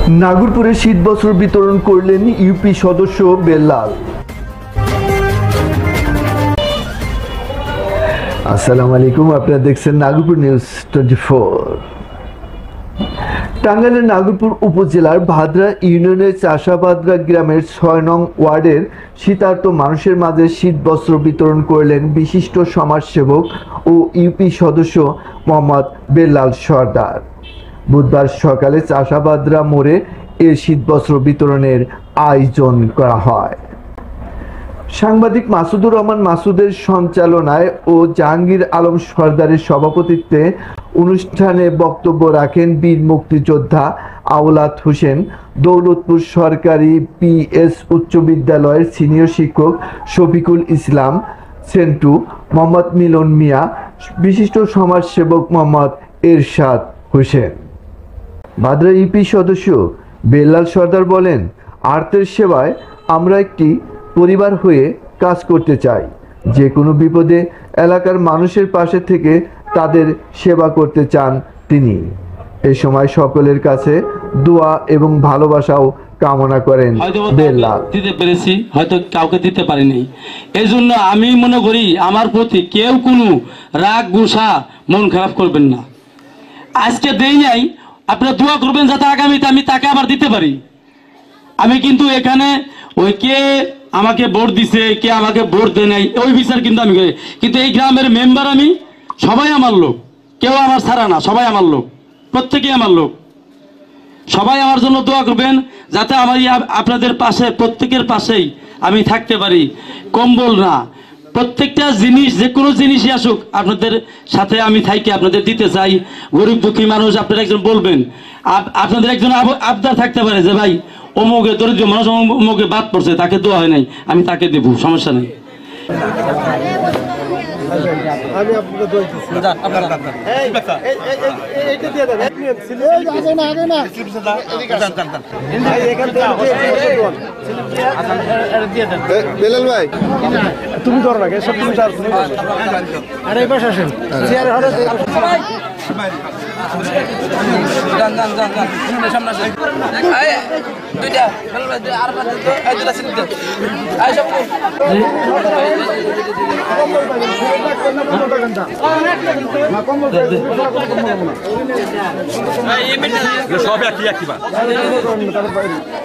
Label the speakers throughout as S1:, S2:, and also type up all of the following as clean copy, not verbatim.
S1: নাগরপুরে শীত বস্ত্র বিতরণ করলেন ইউপি সদস্য বেল্লাল। আসসালামু আলাইকুম, আপনারা দেখছেন নাগরপুর নিউজ 24। টাঙ্গাইলের নাগরপুর উপজেলার ভাদ্রা ইউনিয়নের চাষাবাদ্রা গ্রামের ৬ নং ওয়ার্ডের শীতার্ত মানুষের মাঝে শীত বস্ত্র বিতরণ করলেন বিশিষ্ট সমাজসেবক ও ইউপি সদস্য মোহাম্মদ বেল্লাল সর্দার। বুধবার সকালে চাষাবাদ্রা মোড়ে এ শীতবস্ত্র বিতরণের আয়োজন করা হয়। সাংবাদিক মাসুদুর রহমান মাসুদের সঞ্চালনায় ও জাহাঙ্গীর আলম সর্দারের সভাপতিত্বে অনুষ্ঠানে বক্তব্য রাখেন বীর মুক্তিযোদ্ধা আওলাদ হোসেন, দৌলতপুর সরকারি পিএস উচ্চ বিদ্যালয়ের সিনিয়র শিক্ষক শফিকুল ইসলাম সেন্টু, মোহাম্মদ মিলন মিয়া, বিশিষ্ট সমাজসেবক মোহাম্মদ এরশাদ হোসেন। ভাদ্রা ইউপি সদস্য বেল্লাল সর্দার বলেন, আর্তের সেবায় আমরা একটি পরিবার হয়ে কাজ করতে চাই। যে কোনো বিপদে এলাকার মানুষের পাশে থেকে তাদের সেবা করতে চান তিনি। এ সময় সকলের কাছে দোয়া এবং ভালোবাসাও কামনা করেন বেল্লাল।
S2: দিতে পেরেছি, হয়তো কাউকে দিতে পারিনি। এই জন্য আমি মনে করি আমার প্রতি কেউ কোনো রাগ গুসা মন খারাপ করবেন না। আজকে দেই নাই, আপনারা দোয়া করবেন যাতে আগামীতে আমি তাকে আবার দিতে পারি। আমি কিন্তু এখানে ওই কে আমাকে ভোট দিছে কে আমাকে ভোট দেয় নাই ওই বিচার কিন্তু আমি করি। কিন্তু এই গ্রামের মেম্বার আমি, সবাই আমার লোক, কেউ আমার ছাড়া না, সবাই আমার লোক, প্রত্যেকেই আমার লোক। সবাই আমার জন্য দোয়া করবেন যাতে আমার আপনাদের পাশে, প্রত্যেকের পাশেই আমি থাকতে পারি। কম্বল না, প্রত্যেকটা জিনিস, যে কোনো জিনিসই আসুক আপনাদের সাথে আমি থাকি, আপনাদের দিতে চাই। গরিব দুঃখী মানুষ আপনারা একজন বলবেন, আপনাদের একজন আবদার থাকতে পারে যে ভাই অমুকে দরিদ্র মানুষ অমুকে বাদ পড়ছে, তাকে দেওয়া হয় নাই, আমি তাকে দেবো, সমস্যা নেই।
S3: বেলাল ভাই তুমি করো না, সব তুমি আরে এই পাশে আসেন।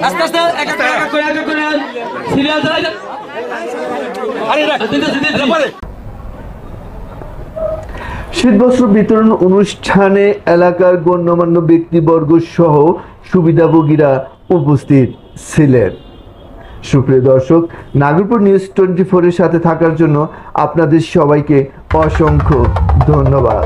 S2: আস্তে আস্তে
S1: শীতবস্ত্র বিতরণ অনুষ্ঠানে এলাকার গণ্যমান্য ব্যক্তিবর্গ সহ সুবিধাভোগীরা উপস্থিত ছিলেন। সুপ্রিয় দর্শক, নাগরপুর নিউজ 24-এর সাথে থাকার জন্য আপনাদের সবাইকে অসংখ্য ধন্যবাদ।